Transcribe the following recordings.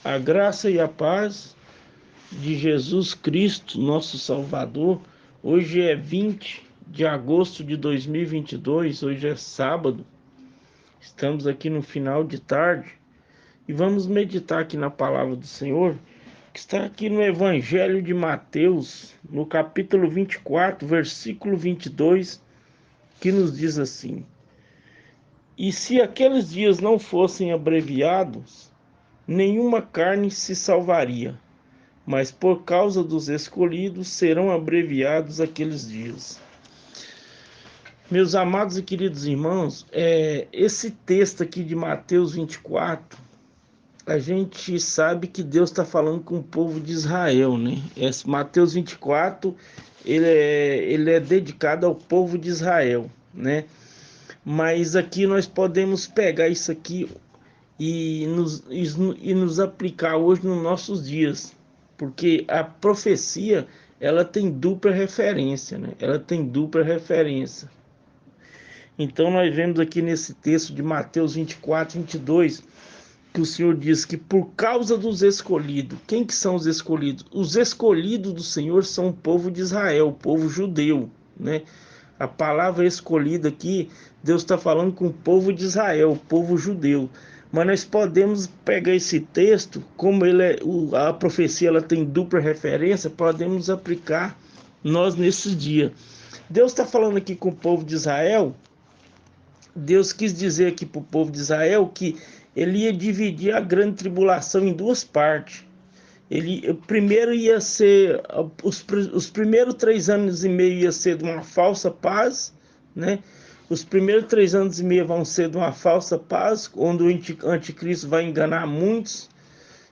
A graça e a paz de Jesus Cristo, nosso Salvador. Hoje é 20 de agosto de 2022, hoje é sábado. Estamos aqui no final de tarde e vamos meditar aqui na palavra do Senhor, que está aqui no Evangelho de Mateus, no capítulo 24, versículo 22, que nos diz assim: E se aqueles dias não fossem abreviados, nenhuma carne se salvaria, mas por causa dos escolhidos serão abreviados aqueles dias. Meus amados e queridos irmãos, esse texto aqui de Mateus 24, a gente sabe que Deus está falando com o povo de Israel, né? Esse Mateus 24, ele é dedicado ao povo de Israel, né? Mas aqui nós podemos pegar isso aqui e nos aplicar hoje nos nossos dias, porque a profecia ela tem dupla referência, né? Ela tem dupla referência. Então nós vemos aqui nesse texto de Mateus 24, 22, que o Senhor diz que por causa dos escolhidos, quem que são os escolhidos? Os escolhidos do Senhor são o povo de Israel, o povo judeu, né? A palavra escolhida aqui, Deus está falando com o povo de Israel, o povo judeu. Mas nós podemos pegar esse texto, como a profecia ela tem dupla referência, podemos aplicar nós nesses dias. Deus está falando aqui com o povo de Israel. Deus quis dizer aqui para o povo de Israel que ele ia dividir a grande tribulação em duas partes. Ele primeiro ia ser os primeiros 3 anos e meio ia ser de uma falsa paz, né? Os primeiros 3 anos e meio vão ser de uma falsa paz, onde o anticristo vai enganar muitos.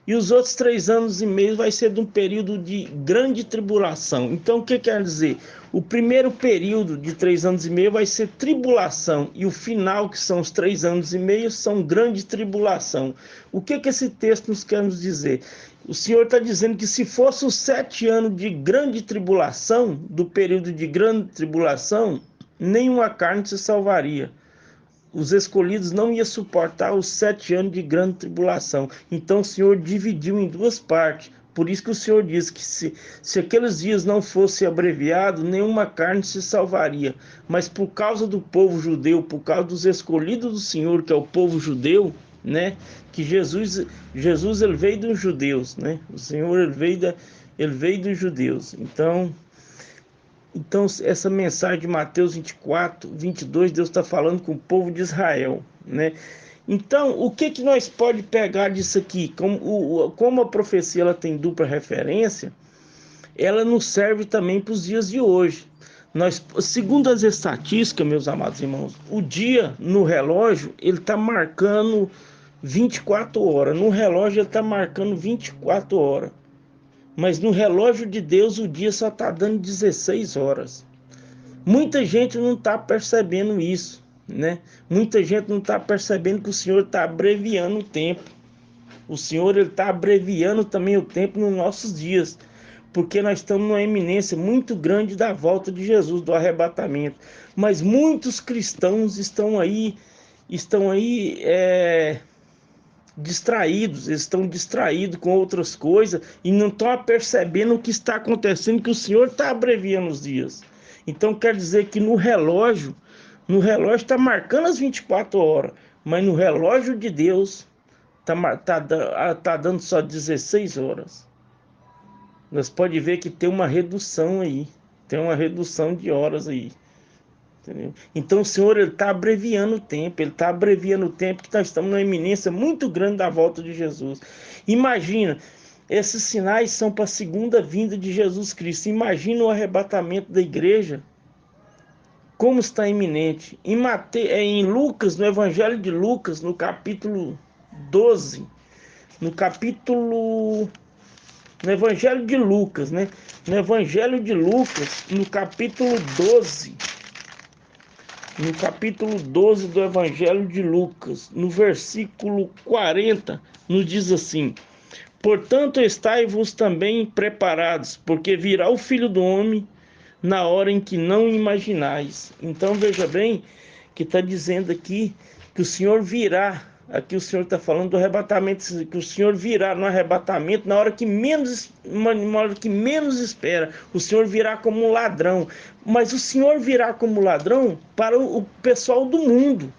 E os outros 3 anos e meio vai ser de um período de grande tribulação. Então, o que quer dizer? O primeiro período de 3 anos e meio vai ser tribulação. E o final, que são os 3 anos e meio, são grande tribulação. O que esse texto nos quer nos dizer? O Senhor está dizendo que se fosse os 7 anos de grande tribulação, do período de grande tribulação, nenhuma carne se salvaria. Os escolhidos não iam suportar os 7 anos de grande tribulação. Então o Senhor dividiu em duas partes. Por isso que o Senhor diz que se aqueles dias não fossem abreviados, nenhuma carne se salvaria. Mas por causa do povo judeu, por causa dos escolhidos do Senhor, que é o povo judeu, né? Que Jesus ele veio dos judeus, né? O Senhor ele veio dos judeus. Então, essa mensagem de Mateus 24, 22, Deus está falando com o povo de Israel, né? Então, o que nós pode pegar disso aqui? Como a profecia ela tem dupla referência, ela nos serve também para os dias de hoje. Segundo as estatísticas, meus amados irmãos, o dia no relógio, ele está marcando 24 horas. No relógio, ele está marcando 24 horas. Mas no relógio de Deus o dia só está dando 16 horas. Muita gente não está percebendo isso, né? Muita gente não está percebendo que o Senhor está abreviando o tempo. O Senhor está abreviando também o tempo nos nossos dias, porque nós estamos numa iminência muito grande da volta de Jesus, do arrebatamento. Mas muitos cristãos estão aí distraídos, eles estão distraídos com outras coisas e não estão percebendo o que está acontecendo, que o Senhor está abreviando os dias. Então quer dizer que no relógio está marcando as 24 horas, mas no relógio de Deus tá dando só 16 horas. Nós pode ver que tem uma redução aí, tem uma redução de horas aí. Entendeu? Então o Senhor está abreviando o tempo, ele está abreviando o tempo, que nós estamos numa iminência muito grande da volta de Jesus. Imagina, esses sinais são para a segunda vinda de Jesus Cristo. Imagina o arrebatamento da igreja, como está iminente. Em Lucas, no Evangelho de Lucas, no capítulo 12, no Evangelho de Lucas, né? No Evangelho de Lucas, no capítulo 12, do Evangelho de Lucas, no versículo 40, nos diz assim: Portanto, estai-vos também preparados, porque virá o Filho do Homem na hora em que não imaginais. Então, veja bem que está dizendo aqui que o Senhor virá Aqui o Senhor está falando do arrebatamento, que o Senhor virá no arrebatamento na hora que uma hora que menos espera. O Senhor virá como um ladrão. Mas o Senhor virá como ladrão para o pessoal do mundo.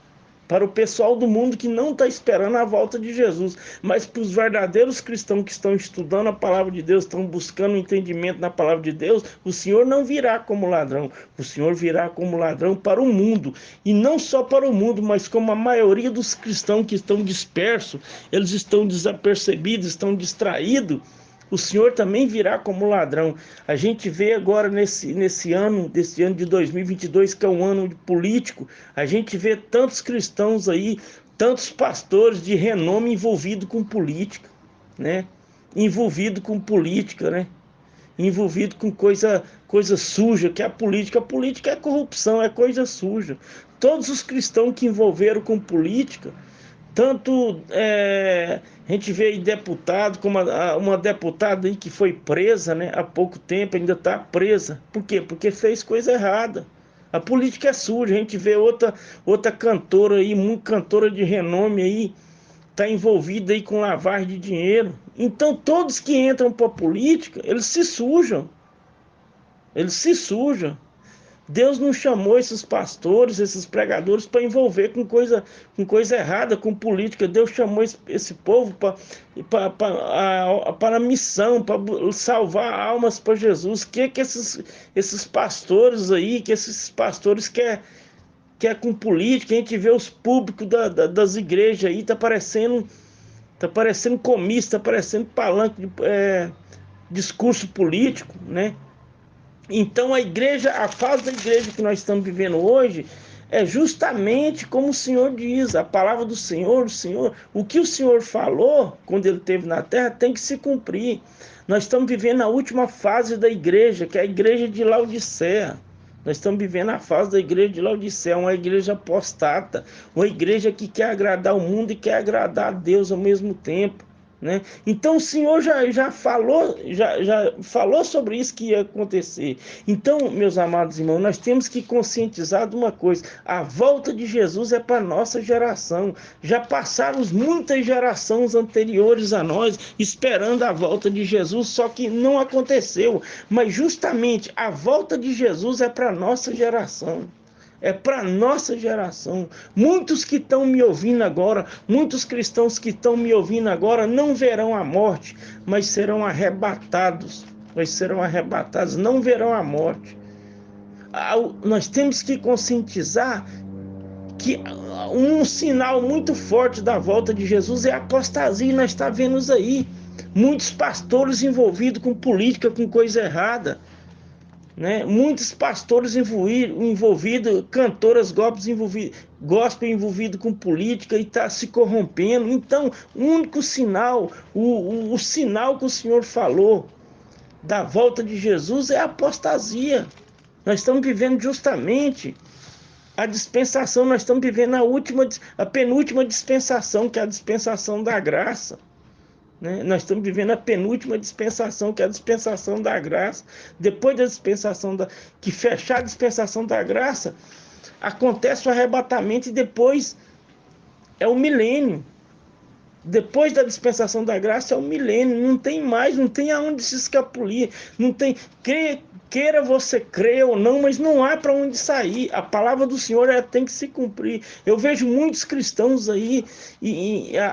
Para o pessoal do mundo que não está esperando a volta de Jesus. Mas para os verdadeiros cristãos que estão estudando a palavra de Deus, estão buscando entendimento na palavra de Deus, o Senhor não virá como ladrão. O Senhor virá como ladrão para o mundo. E não só para o mundo, mas como a maioria dos cristãos que estão dispersos, eles estão desapercebidos, estão distraídos. O Senhor também virá como ladrão. A gente vê agora desse ano de 2022, que é um ano político, a gente vê tantos cristãos aí, tantos pastores de renome envolvidos com política, né? Envolvido com política, né? Envolvido com coisa suja, que é a política. A política é corrupção, é coisa suja. Todos os cristãos que envolveram com política, tanto a gente vê aí deputado, como uma deputada aí que foi presa, né, há pouco tempo, ainda está presa. Por quê? Porque fez coisa errada. A política é suja. A gente vê outra cantora aí, muito cantora de renome aí, está envolvida aí com lavagem de dinheiro. Então todos que entram para a política, eles se sujam. Eles se sujam. Deus não chamou esses pastores, esses pregadores para envolver com coisa errada, com política. Deus chamou esse povo para a missão, para salvar almas para Jesus. Que esses pastores aí, que esses pastores quer com política? A gente vê os públicos das igrejas aí, tá parecendo comício, tá parecendo palanque de discurso político, né? Então a fase da igreja que nós estamos vivendo hoje é justamente como o Senhor diz, a palavra do Senhor, o que o Senhor falou quando ele esteve na terra tem que se cumprir. Nós estamos vivendo a última fase da igreja, que é a igreja de Laodiceia. Nós estamos vivendo a fase da igreja de Laodiceia, uma igreja apostata, uma igreja que quer agradar o mundo e quer agradar a Deus ao mesmo tempo, né? Então o Senhor já falou sobre isso que ia acontecer. Então, meus amados irmãos, nós temos que conscientizar de uma coisa: a volta de Jesus é para a nossa geração. Já passaram muitas gerações anteriores a nós esperando a volta de Jesus, só que não aconteceu. Mas justamente a volta de Jesus é para a nossa geração. É para a nossa geração. Muitos que estão me ouvindo agora, muitos cristãos que estão me ouvindo agora, não verão a morte, mas serão arrebatados. Não verão a morte. Nós temos que conscientizar que um sinal muito forte da volta de Jesus é a apostasia. Nós estamos vendo isso aí. Muitos pastores envolvidos com política, com coisa errada, né? Muitos pastores envolvidos, cantoras gospel envolvido com política e está se corrompendo. Então, o único sinal, o sinal que o Senhor falou da volta de Jesus é a apostasia. Nós estamos vivendo justamente a dispensação, nós estamos vivendo a penúltima dispensação, que é a dispensação da graça. Nós estamos vivendo a penúltima dispensação, que é a dispensação da graça. Depois da dispensação que fechar a dispensação da graça, acontece o arrebatamento e depois é o milênio. Depois da dispensação da graça é o milênio. Não tem mais, não tem aonde se escapulir. Não tem, queira você crer ou não, mas não há para onde sair. A palavra do Senhor tem que se cumprir. Eu vejo muitos cristãos aí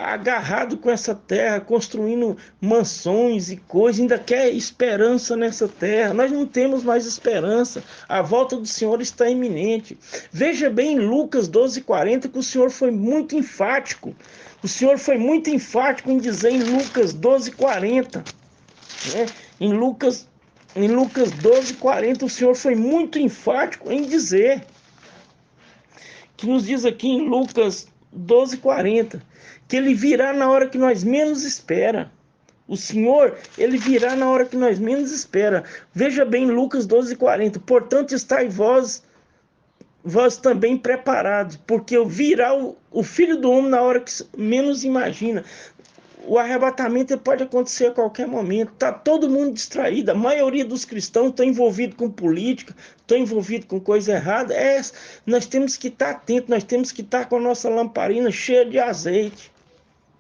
agarrados com essa terra, construindo mansões e coisas, ainda quer esperança nessa terra. Nós não temos mais esperança. A volta do Senhor está iminente. Veja bem em Lucas 12:40 que o Senhor foi muito enfático. O Senhor foi muito enfático em dizer em Lucas 12:40, né? Em Lucas 12:40, o Senhor foi muito enfático em dizer, que nos diz aqui em Lucas 12:40, que ele virá na hora que nós menos espera. O Senhor, ele virá na hora que nós menos espera. Veja bem Lucas 12:40, portanto estai vós também preparados, porque virá o Filho do Homem na hora que menos imagina. O arrebatamento pode acontecer a qualquer momento. Está todo mundo distraído. A maioria dos cristãos estão envolvidos com política, estão envolvidos com coisa errada. Nós temos que estar atentos, nós temos que estar com a nossa lamparina cheia de azeite.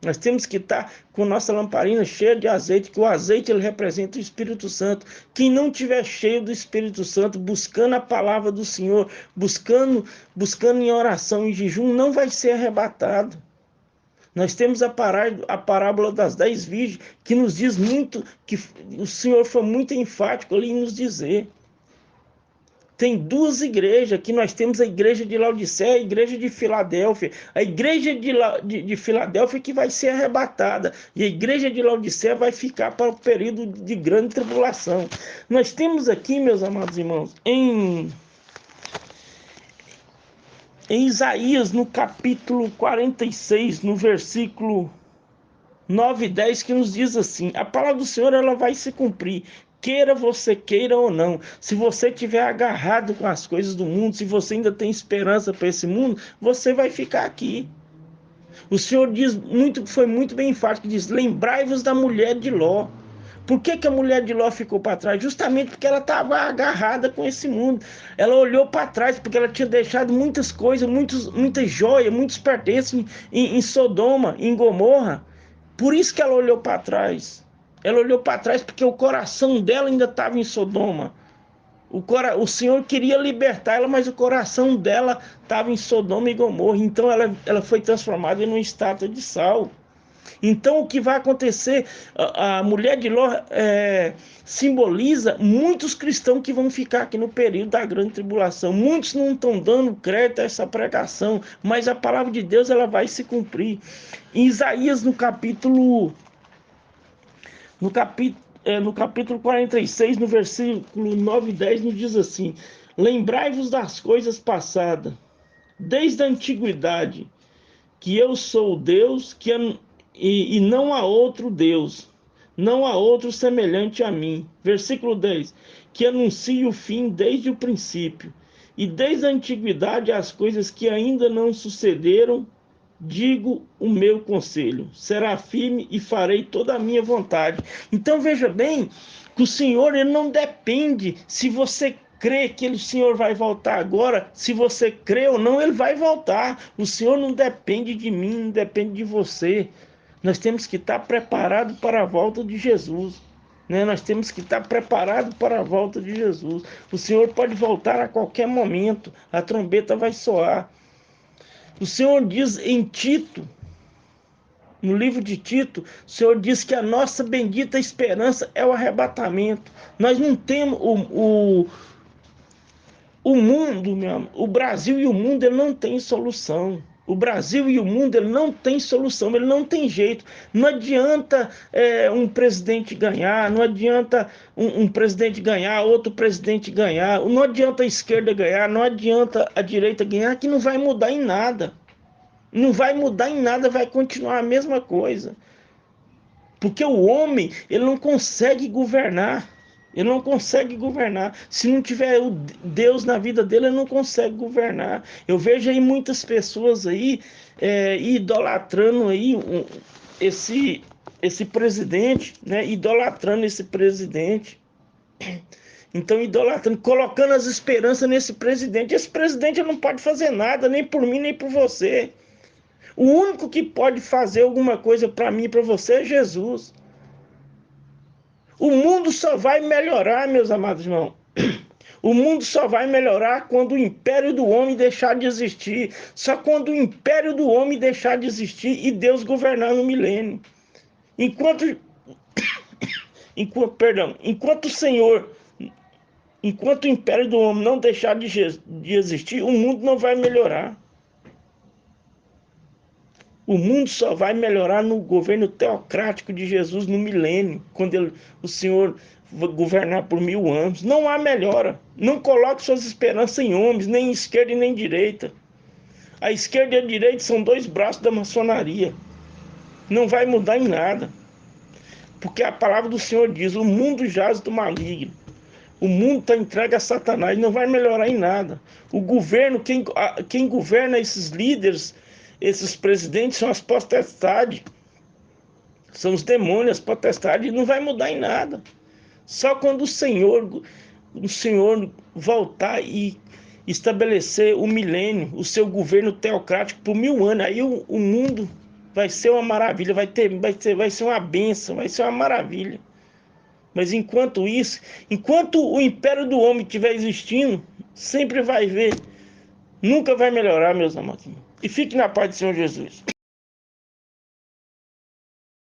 Nós temos que estar com nossa lamparina cheia de azeite, que o azeite ele representa o Espírito Santo. Quem não tiver cheio do Espírito Santo, buscando a palavra do Senhor, buscando em oração, em jejum, não vai ser arrebatado. Nós temos a parábola das 10 virgens, que nos diz muito, que o Senhor foi muito enfático ali em nos dizer. Tem duas igrejas, que nós temos a igreja de Laodiceia e a igreja de Filadélfia. A igreja de Filadélfia que vai ser arrebatada, e a igreja de Laodiceia vai ficar para o período de grande tribulação. Nós temos aqui, meus amados irmãos, em Isaías, no capítulo 46, no versículo 9 e 10, que nos diz assim: a palavra do Senhor ela vai se cumprir, queira você queira ou não. Se você estiver agarrado com as coisas do mundo, se você ainda tem esperança para esse mundo, você vai ficar aqui. O Senhor diz muito, foi muito bem enfático, diz: lembrai-vos da mulher de Ló. Por que a mulher de Ló ficou para trás? Justamente porque ela estava agarrada com esse mundo. Ela olhou para trás porque ela tinha deixado muitas coisas, muitas joias, muitos pertences em Sodoma, em Gomorra. Por isso que ela olhou para trás. Ela olhou para trás porque o coração dela ainda estava em Sodoma. O Senhor queria libertar ela, mas o coração dela estava em Sodoma e Gomorra. Então ela foi transformada em uma estátua de sal. Então o que vai acontecer? A mulher de Ló simboliza muitos cristãos que vão ficar aqui no período da grande tribulação. Muitos não estão dando crédito a essa pregação, mas a palavra de Deus ela vai se cumprir. Em Isaías, no capítulo 46, no versículo 9 e 10, nos diz assim: lembrai-vos das coisas passadas, desde a antiguidade, que eu sou Deus, e não há outro Deus, não há outro semelhante a mim. Versículo 10, que anuncio o fim desde o princípio, e desde a antiguidade as coisas que ainda não sucederam, digo o meu conselho, será firme e farei toda a minha vontade. Então veja bem que o Senhor ele não depende se você crê que o Senhor vai voltar agora, se você crê ou não, ele vai voltar. O Senhor não depende de mim, não depende de você. Nós temos que estar preparados para a volta de Jesus. Nós temos que estar preparados para a volta de Jesus. O Senhor pode voltar a qualquer momento, a trombeta vai soar. O Senhor diz em Tito, no livro de Tito, o Senhor diz que a nossa bendita esperança é o arrebatamento. Nós não temos o mundo, o Brasil e o mundo, ele não tem solução. O Brasil e o mundo, ele não tem solução, ele não tem jeito. Não adianta um presidente ganhar, não adianta um presidente ganhar, outro presidente ganhar, não adianta a esquerda ganhar, não adianta a direita ganhar, que não vai mudar em nada. Não vai mudar em nada, vai continuar a mesma coisa. Porque o homem, ele não consegue governar. Ele não consegue governar. Se não tiver o Deus na vida dele, ele não consegue governar. Eu vejo aí muitas pessoas aí idolatrando aí esse presidente, né? Idolatrando esse presidente. Então, idolatrando, colocando as esperanças nesse presidente. Esse presidente não pode fazer nada, nem por mim, nem por você. O único que pode fazer alguma coisa para mim e para você é Jesus. O mundo só vai melhorar, meus amados irmãos. O mundo só vai melhorar quando o império do homem deixar de existir. Só quando o império do homem deixar de existir e Deus governar no milênio. Enquanto o Senhor, enquanto o império do homem não deixar de existir, o mundo não vai melhorar. O mundo só vai melhorar no governo teocrático de Jesus no milênio, quando o Senhor vai governar por 1000 anos. Não há melhora. Não coloque suas esperanças em homens, nem esquerda e nem direita. A esquerda e a direita são dois braços da maçonaria. Não vai mudar em nada. Porque a palavra do Senhor diz: o mundo jaz do maligno. O mundo está entregue a Satanás, não vai melhorar em nada. O governo, quem governa esses líderes, esses presidentes, são as potestades. São os demônios, as potestades, não vai mudar em nada. Só quando o Senhor voltar e estabelecer o milênio, o seu governo teocrático por 1000 anos, aí o mundo vai ser uma maravilha, vai ser uma bênção, vai ser uma maravilha. Mas enquanto isso, enquanto o império do homem estiver existindo, sempre vai ver, nunca vai melhorar, meus amados irmãos. E fique na paz do Senhor Jesus.